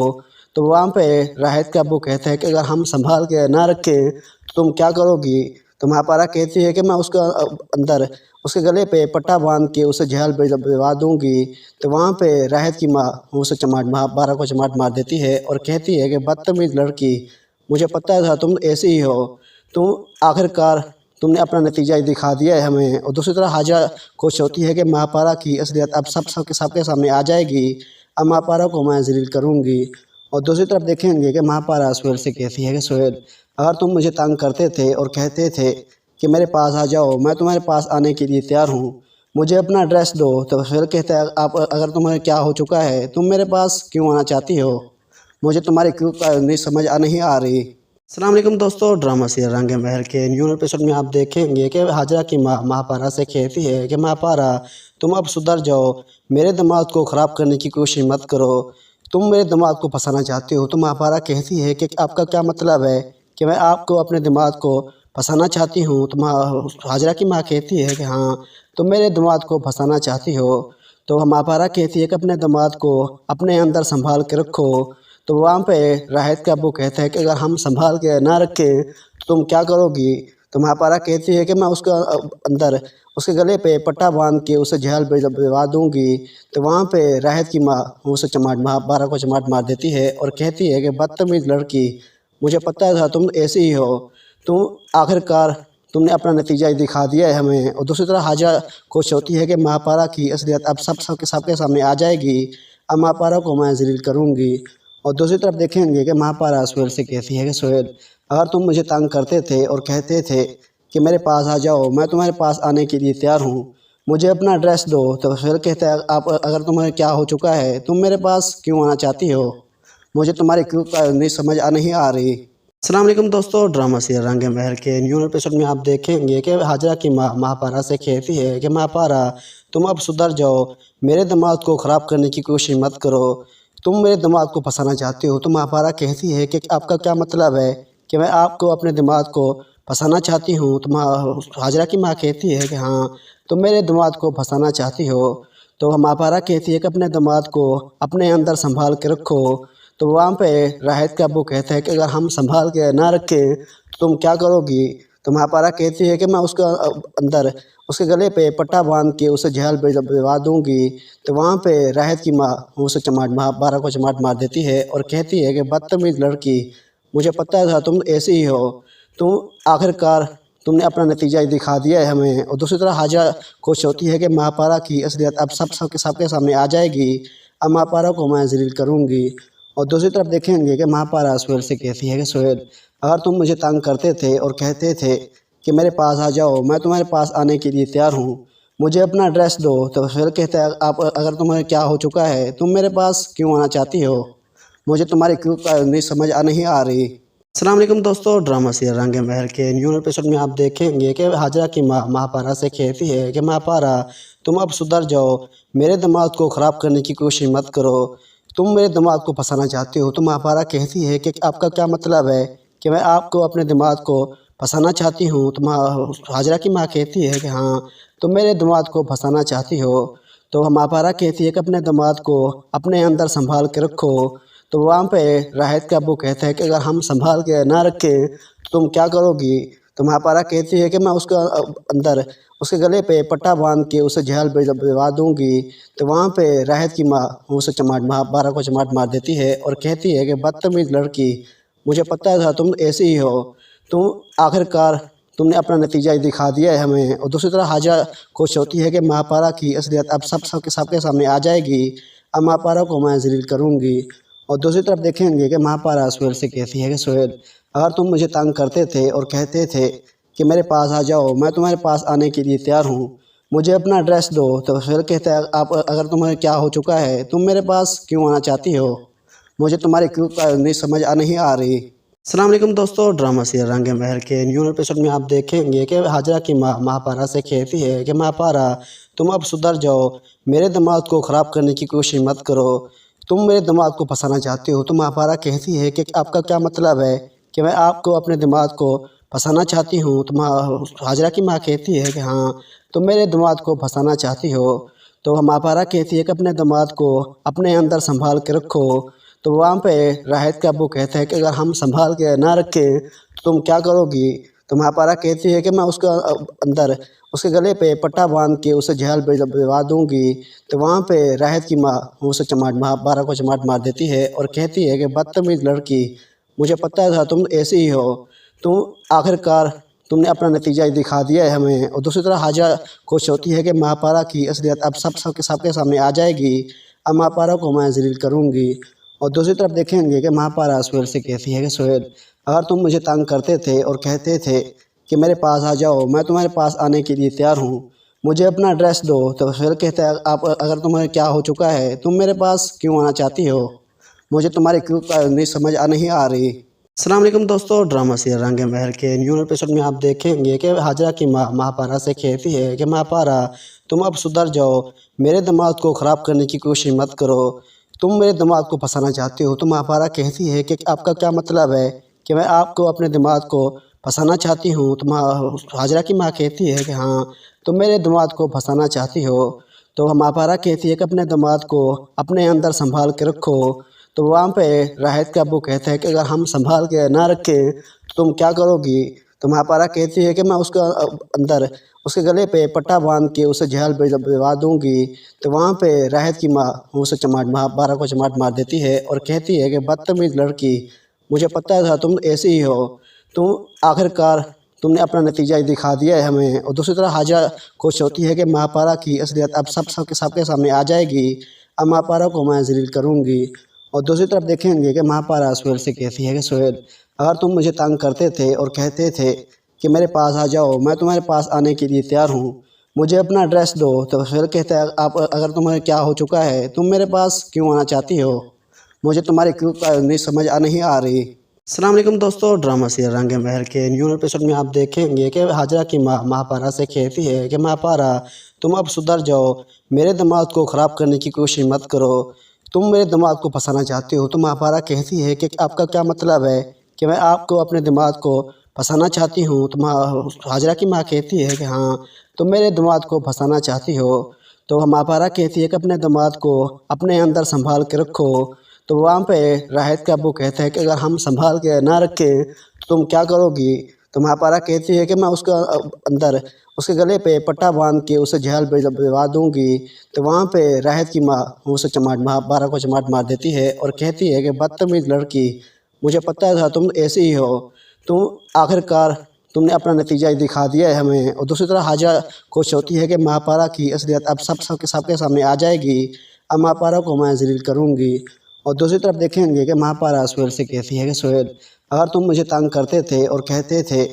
तो वहाँ पे राहत का अब्बू कहते हैं कि अगर हम संभाल के ना रखें तो तुम क्या करोगी। तो महापारा कहती है कि मैं उसका अंदर उसके गले पे पट्टा बांध के उसे जेल भिजवा दूंगी। तो वहाँ पे राहत की माँ उसे महापारा को चमाट मार देती है और कहती है कि बदतमीज़ लड़की, मुझे पता था तुम ऐसी ही हो। तुम आखिरकार तुमने अपना नतीजा ही दिखा दिया है हमें। और दूसरी तरफ हाजरा खुश होती है कि महापारा की असलियत अब सबके सामने आ जाएगी। अब महापारा को मैं जलील करूँगी। और दूसरी तरफ देखेंगे कि महापारा सुहेल से कहती है कि सुहेल, अगर तुम मुझे तंग करते थे और कहते थे कि मेरे पास आ जाओ, मैं तुम्हारे पास आने के लिए तैयार हूँ, मुझे अपना एड्रेस दो। तो सुहेल कहता है आप अगर तुम्हें क्या हो चुका है, तुम मेरे पास क्यों आना चाहती हो, मुझे तुम्हारी क्यों नहीं समझ नहीं आ रही। अस्सलाम वालेकुम दोस्तों, ड्रामा सीरियल रंग महल के न्यू एपिसोड में आप देखेंगे कि हाजरा की माँ महापारा से कहती है कि महापारा तुम अब सुधर जाओ, मेरे दिमाग को ख़राब करने की कोशिश मत करो, तुम मेरे दिमाग को फंसाना चाहती हो। तो महापारा कहती है कि आपका क्या मतलब है कि मैं आपको अपने दिमाग को फंसाना चाहती हूँ। तो हाजरा की माँ कहती है कि हाँ तुम मेरे दिमाग को फंसाना चाहती हो। तो महापारा कहती है कि अपने दिमाग को अपने अंदर संभाल के रखो। तो वहाँ पे राहत का अब्बू कहता है कि अगर हम संभाल के ना रखें तो तुम क्या करोगी। तो महापारा कहती है कि मैं उसका अंदर उसके गले पे पट्टा बांध के उसे जेल भिजवा दूंगी। तो वहाँ पे राहत की माँ उसे महापारा को चमाट मार देती है और कहती है कि बदतमीज़ लड़की, मुझे पता था तुम ऐसी ही हो। तुम आखिरकार तुमने अपना नतीजा ही दिखा दिया है हमें। और दूसरी तरफ हाजरा खुश होती है कि महापारा की असलियत अब सबके सामने आ जाएगी। अब महापारा को मैं जलील करूँगी। और दूसरी तरफ देखेंगे कि महापारा सुहेल से कहती है कि सुहेल, अगर तुम मुझे तंग करते थे और कहते थे कि मेरे पास आ जाओ, मैं तुम्हारे पास आने के लिए तैयार हूँ, मुझे अपना एड्रेस दो। तो सुहेल कहता है आप अगर तुम्हें क्या हो चुका है, तुम मेरे पास क्यों आना चाहती हो, मुझे तुम्हारी क्यों नहीं समझ नहीं आ रही। अस्सलाम वालेकुम दोस्तों, ड्रामा सीरियल रंग महल के न्यू एपिसोड में आप देखेंगे कि हाजरा की माँ महापारा से कहती है कि महापारा तुम अब सुधर जाओ, मेरे दिमाग को ख़राब करने की कोशिश मत करो, तुम मेरे दिमाग को फंसाना चाहती हो। तो महापारा कहती है कि आपका क्या मतलब है कि मैं आपको अपने दिमाग को फंसाना चाहती हूँ। तो हाजरा की माँ कहती है कि हाँ तुम मेरे दिमाग को फंसाना चाहती हो। तो महापारा कहती है कि अपने दिमाग को अपने अंदर संभाल के रखो। तो वहाँ पे राहत का अब्बू कहता है कि अगर हम संभाल के ना रखें तो तुम क्या करोगी। तो महापारा कहती है कि मैं उसके अंदर उसके गले पे पट्टा बांध के उसे जहल भिजवा दूंगी। तो वहाँ पे राहत की माँ उसे महापारा को चमाट मार देती है और कहती है कि बदतमीज़ लड़की, मुझे पता था तुम ऐसी ही हो। तुम आखिरकार तुमने अपना नतीजा ही दिखा दिया है हमें। और दूसरी तरफ हाजरा खुश होती है कि महापारा की असलियत अब सबके सामने आ जाएगी। अब महापारा को मैं जलील करूँगी। और दूसरी तरफ देखेंगे कि महापारा सुहेल से कहती है कि सुहेल, अगर तुम मुझे तंग करते थे और कहते थे कि मेरे पास आ जाओ, मैं तुम्हारे पास आने के लिए तैयार हूँ, मुझे अपना एड्रेस दो। तो सुहेल कहता है आप अगर तुम्हें क्या हो चुका है, तुम मेरे पास क्यों आना चाहती हो, मुझे तुम्हारी क्यों नहीं समझ नहीं आ रही। अस्सलाम वालेकुम दोस्तों, ड्रामा सीरियल रंगे महल के न्यू एपिसोड में आप देखेंगे कि हाजरा की माँ महापारा से कहती है कि महापारा तुम अब सुधर जाओ, मेरे दिमाग को ख़राब करने की कोशिश मत करो, तुम मेरे दिमाग को फंसाना चाहती हो। तो महापारा कहती है कि आपका क्या मतलब है कि मैं आपको अपने दिमाग को फंसाना चाहती हूँ। तो हाजरा की माँ कहती है कि हाँ तुम मेरे दिमाग को फंसाना चाहती हो। तो महापारा कहती है कि अपने दिमाग को अपने अंदर संभाल के रखो। तो वहाँ पे राहत का अब्बू कहता है कि अगर हम संभाल के ना रखें तो तुम क्या करोगी। तो महापारा कहती है कि मैं उसके अंदर उसके गले पे पट्टा बांध के उसे जहल भिजवा दूंगी। तो वहाँ पे राहत की माँ उसे महापारा को चमाट मार देती है और कहती है कि बदतमीज़ लड़की, मुझे पता था तुम ऐसी ही हो। तुम आखिरकार तुमने अपना नतीजा ही दिखा दिया है हमें। और दूसरी तरफ हाजरा खुश होती है कि महापारा की असलियत अब सबके सामने आ जाएगी। अब महापारा को मैं जलील करूँगी। और दूसरी तरफ देखेंगे कि महापारा सुहेल से कहती है कि सुहेल, अगर तुम मुझे तंग करते थे और कहते थे कि मेरे पास आ जाओ, मैं तुम्हारे पास आने के लिए तैयार हूँ, मुझे अपना एड्रेस दो। तो सुहेल कहता है आप अगर तुम्हें क्या हो चुका है, तुम मेरे पास क्यों आना चाहती हो, मुझे तुम्हारी क्यों नहीं समझ नहीं आ रही। अस्सलाम वालेकुम दोस्तों, ड्रामा सीरियल रंगे महल के न्यू एपिसोड में आप देखेंगे कि हाजरा की माँ महापारा से कहती है कि महापारा तुम अब सुधर जाओ, मेरे दिमाग को ख़राब करने की कोशिश मत करो, तुम मेरे दिमाग को फंसाना चाहती हो। तो महापारा कहती है कि आपका क्या मतलब है कि मैं आपको अपने दिमाग को फंसाना चाहती हूँ। तो हाजरा की माँ कहती है कि हाँ तुम मेरे दिमाग को फंसाना चाहती हो। तो महापारा कहती है कि अपने दिमाग को अपने अंदर संभाल के रखो। तो वहाँ पे राहत का अब्बू कहता है कि अगर हम संभाल के ना रखें तो तुम क्या करोगी। तो महापारा कहती है कि मैं उसके अंदर उसके गले पे पट्टा बांध के उसे जहल भिजवा दूंगी। तो वहाँ पे राहत की माँ उसे महापारा को चमाट मार देती है और कहती है कि बदतमीज़ लड़की, मुझे पता था तुम ऐसी ही हो। तुम आखिरकार तुमने अपना नतीजा ही दिखा दिया है हमें। और दूसरी तरफ हाजरा खुश होती है कि महापारा की असलियत अब सबके सामने आ जाएगी। अब महापारा को मैं जलील करूँगी। और दूसरी तरफ देखेंगे कि महापारा सुहेल से कहती है कि सुहेल, अगर तुम मुझे तंग करते थे और कहते थे कि मेरे पास आ जाओ, मैं तुम्हारे पास आने के लिए तैयार हूँ, मुझे अपना एड्रेस दो। तो सुहेल कहता है आप अगर तुम्हें क्या हो चुका है, तुम मेरे पास क्यों आना चाहती हो, मुझे तुम्हारी क्यों नहीं समझ नहीं आ रही। अस्सलाम वालेकुम दोस्तों, ड्रामा सीरियल रंगे महल के न्यू एपिसोड में आप देखेंगे कि हाजरा की माँ महापारा से कहती है कि महापारा तुम अब सुधर जाओ, मेरे दिमाग को ख़राब करने की कोशिश मत करो, तुम मेरे दिमाग को फंसाना चाहती हो। तो महापारा कहती है कि आपका क्या मतलब है कि मैं आपको अपने दिमाग को फंसाना चाहती हूँ। तो हाजरा की माँ कहती है कि हाँ तुम मेरे दिमाग को फंसाना चाहती हो। तो महापारा कहती है कि अपने दिमाग को अपने अंदर संभाल के रखो। तो वहाँ पे राहत का अब्बू कहता है कि अगर हम संभाल के ना रखें तो तुम क्या करोगी। तो महापारा कहती है कि मैं उसके अंदर उसके गले पे पट्टा बांध के उसे जहल भिजवा दूंगी। तो वहाँ पे राहत की माँ उसे महापारा को चमाट मार देती है और कहती है कि बदतमीज़ लड़की, मुझे पता था तुम ऐसी ही हो। तुम आखिरकार तुमने अपना नतीजा ही दिखा दिया है हमें। और दूसरी तरफ हाजरा खुश होती है कि महापारा की असलियत अब सबके सामने आ जाएगी। अब महापारा को मैं जलील करूँगी। और दूसरी तरफ देखेंगे कि महापारा सुहेल से कहती है कि सुहेल, अगर तुम मुझे तंग करते थे और कहते थे कि मेरे पास आ जाओ, मैं तुम्हारे पास आने के लिए तैयार हूँ, मुझे अपना एड्रेस दो। तो सुहेल कहता है आप अगर तुम्हें क्या हो चुका है, तुम मेरे पास क्यों आना चाहती हो, मुझे तुम्हारी क्यों नहीं समझ नहीं आ रही। अस्सलाम वालेकुम दोस्तों, ड्रामा सीरियल रंगे महल के न्यू एपिसोड में आप देखेंगे कि हाजरा की माँ महापारा से कहती है कि महापारा तुम अब सुधर जाओ, मेरे दिमाग को ख़राब करने की कोशिश मत करो, तुम मेरे दिमाग को फंसाना चाहती हो। तो महापारा कहती है कि आपका क्या मतलब है कि मैं आपको अपने दिमाग को फंसाना चाहती हूँ। तो हाजरा की माँ कहती है कि हाँ तुम मेरे दिमाग को फंसाना चाहती हो। तो महापारा कहती है कि अपने दिमाग को अपने अंदर संभाल के रखो। तो वहाँ पे राहत का अब्बू कहता है कि अगर हम संभाल के ना रखें तो तुम क्या करोगी। तो महापारा कहती है कि मैं उसका अंदर उसके गले पे पट्टा बांध के उसे जेल भिजवा दूंगी। तो वहाँ पे राहत की माँ उसे महापारा को चमाट मार देती है और कहती है कि बदतमीज़ लड़की, मुझे पता था तुम ऐसी ही हो। तुम आखिरकार तुमने अपना नतीजा ही दिखा दिया है हमें। और दूसरी तरफ हाजरा खुश होती है कि महापारा की असलियत अब सबके सामने आ जाएगी। अब महापारा को मैं जलील करूँगी। और दूसरी तरफ देखेंगे कि महापारा सुहेल से कहती है कि सुहेल, अगर तुम मुझे तंग करते थे और कहते थे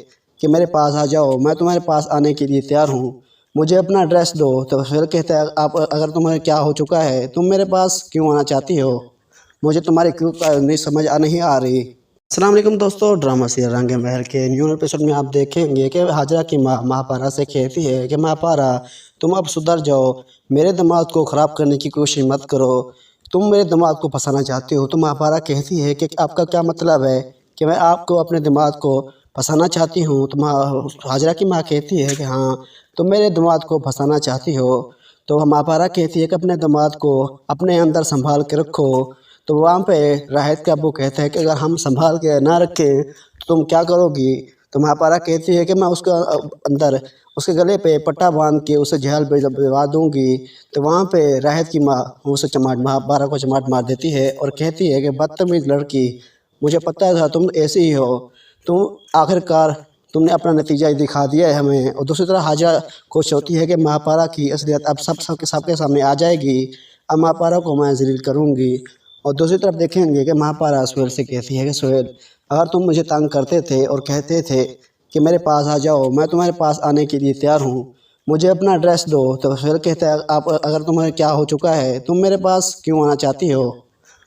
कि मेरे पास आ जाओ, मैं तुम्हारे पास आने के लिए तैयार हूँ, मुझे अपना एड्रेस दो। तो सुहेल कहता है आप अगर तुम्हें क्या हो चुका है, तुम मेरे पास क्यों आना चाहती हो, मुझे तुम्हारी क्यों नहीं समझ नहीं आ रही। अस्सलाम वालेकुम दोस्तों, ड्रामा सीरियल रंगे महल के न्यू एपिसोड में आप देखेंगे कि हाजरा की माँ महापारा से कहती है कि महापारा तुम अब सुधर जाओ, मेरे दिमाग को ख़राब करने की कोशिश मत करो, तुम मेरे दिमाग को फंसाना चाहती हो। तो महापारा कहती है कि आपका क्या मतलब है कि मैं आपको अपने दिमाग को फंसाना चाहती हूँ। तो हाजरा की माँ कहती है कि हाँ तुम मेरे दिमाग को फंसाना चाहती हो। तो महापारा कहती है कि अपने दिमाग को अपने अंदर संभाल के रखो। तो वहाँ पे राहत का अब्बू कहता है कि अगर हम संभाल के ना रखें तो तुम क्या करोगी। तो महापारा कहती है कि मैं उसका अंदर उसके गले पे पट्टा बांध के उसे जेल भिजवा दूंगी। तो वहाँ पे राहत की माँ उसे महापारा को चमाट मार देती है और कहती है कि बदतमीज़ लड़की, मुझे पता था तुम ऐसी ही हो। तुम आखिरकार तुमने अपना नतीजा ही दिखा दिया है हमें। और दूसरी तरफ हाजरा खुश होती है कि महापारा की असलियत अब सबके सामने आ जाएगी। अब महापारा को मैं जलील करूँगी। और दूसरी तरफ देखेंगे कि महापारा सुहेल से कहती है कि सुहेल, अगर तुम मुझे तंग करते थे और कहते थे कि मेरे पास आ जाओ, मैं तुम्हारे पास आने के लिए तैयार हूँ, मुझे अपना एड्रेस दो। तो सुहेल कहता है आप अगर तुम्हें क्या हो चुका है, तुम मेरे पास क्यों आना चाहती हो,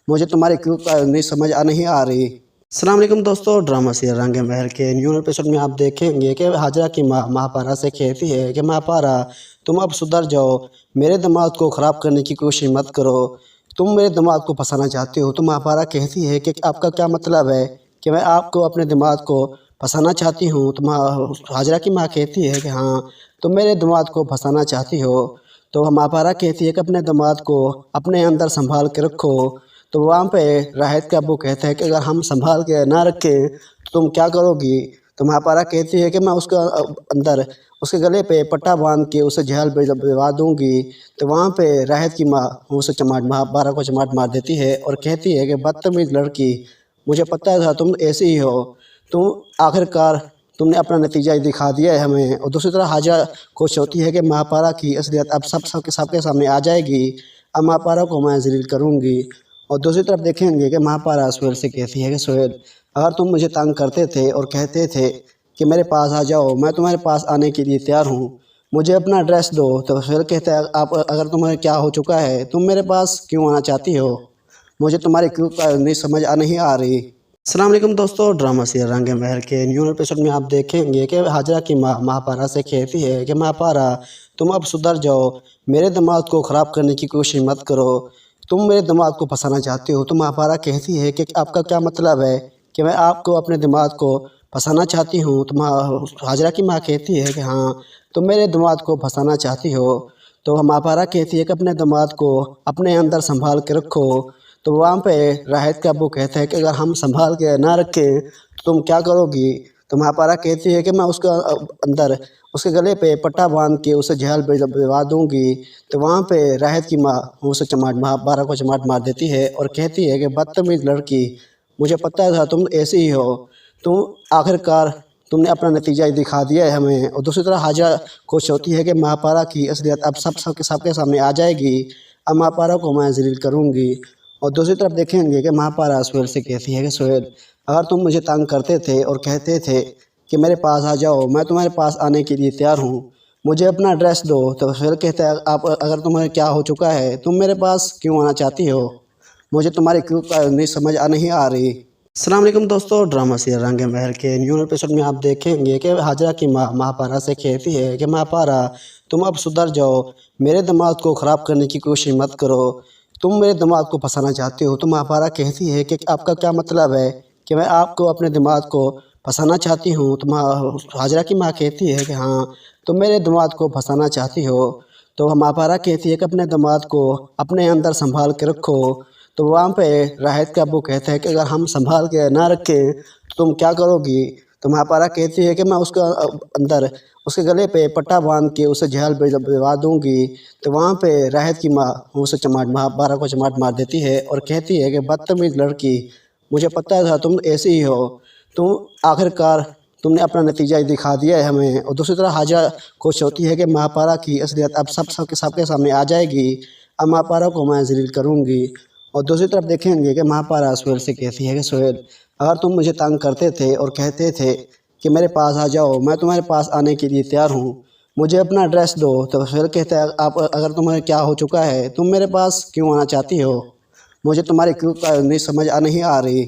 मुझे तुम्हारी क्यों नहीं समझ नहीं आ रही। अस्सलाम वालेकुम दोस्तों, ड्रामा सीरियल रंगे महल के न्यू एपिसोड में आप देखेंगे कि हाजरा की माँ महापारा से कहती है कि महापारा तुम अब सुधर जाओ, मेरे दिमाग को ख़राब करने की कोशिश मत करो, तुम मेरे दिमाग को फंसाना चाहती हो। तो महापारा कहती है कि आपका क्या मतलब है कि मैं आपको अपने दिमाग को फंसाना चाहती हूँ। तो हाजरा की माँ कहती है कि हाँ तुम मेरे दिमाग को फंसाना चाहती हो। तो महापारा कहती है कि अपने दिमाग को अपने अंदर संभाल के रखो। तो वहाँ पे राहत का अब्बू कहता है कि अगर हम संभाल के ना रखें तो तुम क्या करोगी। तो महापारा कहती है कि मैं उसका अंदर उसके गले पे पट्टा बांध के उसे जेल भिजवा दूंगी। तो वहाँ पे राहत की माँ उसे महापारा को चमाट मार देती है और कहती है कि बदतमीज़ लड़की, मुझे पता था तुम ऐसी ही हो। तुम आखिरकार तुमने अपना नतीजा ही दिखा दिया है हमें। और दूसरी तरफ हाजरा खुश होती है कि महापारा की असलियत अब सबके सामने आ जाएगी। अब महापारा को मैं जलील करूँगी। और दूसरी तरफ देखेंगे कि महापारा सुहेल से कहती है कि सुहेल, अगर तुम मुझे तंग करते थे और कहते थे कि मेरे पास आ जाओ, मैं तुम्हारे पास आने के लिए तैयार हूँ, मुझे अपना एड्रेस दो। तो सुहेल कहता है आप अगर तुम्हें क्या हो चुका है, तुम मेरे पास क्यों आना चाहती हो, मुझे तुम्हारी क्यों नहीं समझ नहीं आ रही। अस्सलाम वालेकुम दोस्तों, ड्रामा सीरियल रंगे महल के न्यू एपिसोड में आप देखेंगे कि हाजरा की माँ महापारा से कहती है कि महापारा तुम अब सुधर जाओ, मेरे दिमाग को ख़राब करने की कोशिश मत करो, तुम मेरे दिमाग को फंसाना चाहती हो। तो महापारा कहती है कि आपका क्या मतलब है कि मैं आपको अपने दिमाग को फंसाना चाहती हूँ। तो हाजरा की माँ कहती है कि हाँ तुम मेरे दिमाग को फंसाना चाहती हो। तो महापारा कहती है कि अपने दिमाग को अपने अंदर संभाल के रखो। तो वहाँ पे राहत का अब्बू कहता है कि अगर हम संभाल के ना रखें तो तुम क्या करोगी। तो महापारा कहती है कि मैं उसका अंदर उसके गले पे पट्टा बांध के उसे जेल भिजवा दूंगी। तो वहाँ पे राहत की माँ उसे महापारा को चमाट मार देती है और कहती है कि बदतमीज़ लड़की, मुझे पता था तुम ऐसी ही हो। तुम आखिरकार तुमने अपना नतीजा ही दिखा दिया है हमें। और दूसरी तरफ हाजरा खुश होती है कि महापारा की असलियत अब सबके सामने आ जाएगी। अब महापारा को मैं जलील करूँगी। और दूसरी तरफ देखेंगे कि महापारा सुहेल से कहती है कि सुहेल, अगर तुम मुझे तंग करते थे और कहते थे कि मेरे पास आ जाओ, मैं तुम्हारे पास आने के लिए तैयार हूँ, मुझे अपना एड्रेस दो। तो सुहेल कहता है आप अगर तुम्हें क्या हो चुका है, तुम मेरे पास क्यों आना चाहती हो, मुझे तुम्हारी क्यों नहीं समझ नहीं आ रही। अस्सलाम वालेकुम दोस्तों, ड्रामा सीरियल रंगे महल के न्यू एपिसोड में आप देखेंगे कि हाजरा की माँ महापारा से कहती है कि महापारा तुम अब सुधर जाओ, मेरे दिमाग को ख़राब करने की कोशिश मत करो, तुम मेरे दिमाग को फंसाना चाहती हो। तो महापारा कहती है कि आपका क्या मतलब है कि मैं आपको अपने दिमाग को फंसाना चाहती हूँ। तो हाजरा की माँ कहती है कि हाँ तुम मेरे दिमाग को फंसाना चाहती हो। तो महापारा कहती है कि अपने दिमाग को अपने अंदर संभाल के रखो। तो वहाँ पे राहत का अब्बू कहता है कि अगर हम संभाल के ना रखें तो तुम क्या करोगी। तो महापारा कहती है कि मैं उसका अंदर उसके गले पे पट्टा बांध के उसे जेल भिजवा दूंगी। तो वहाँ पे राहत की माँ उसे महापारा को चमाट मार देती है और कहती है कि बदतमीज लड़की, मुझे पता था तुम ऐसी ही हो, तुम आखिरकार तुमने अपना नतीजा दिखा दिया है हमें। और दूसरी तरफ हाजरा खुश होती है कि महापारा की असलियत अब सबके सामने आ जाएगी, अब महापारा को मैं जलील करूँगी। और दूसरी तरफ देखेंगे कि महापारा सुहेल से कहती है कि सुहेल, अगर तुम मुझे तंग करते थे और कहते थे कि मेरे पास आ जाओ, मैं तुम्हारे पास आने के लिए तैयार हूँ, मुझे अपना एड्रेस दो। तो सुहेल कहता है आप अगर तुम्हें क्या हो चुका है, तुम मेरे पास क्यों आना चाहती हो, मुझे तुम्हारी क्यों नहीं समझ नहीं आ रही।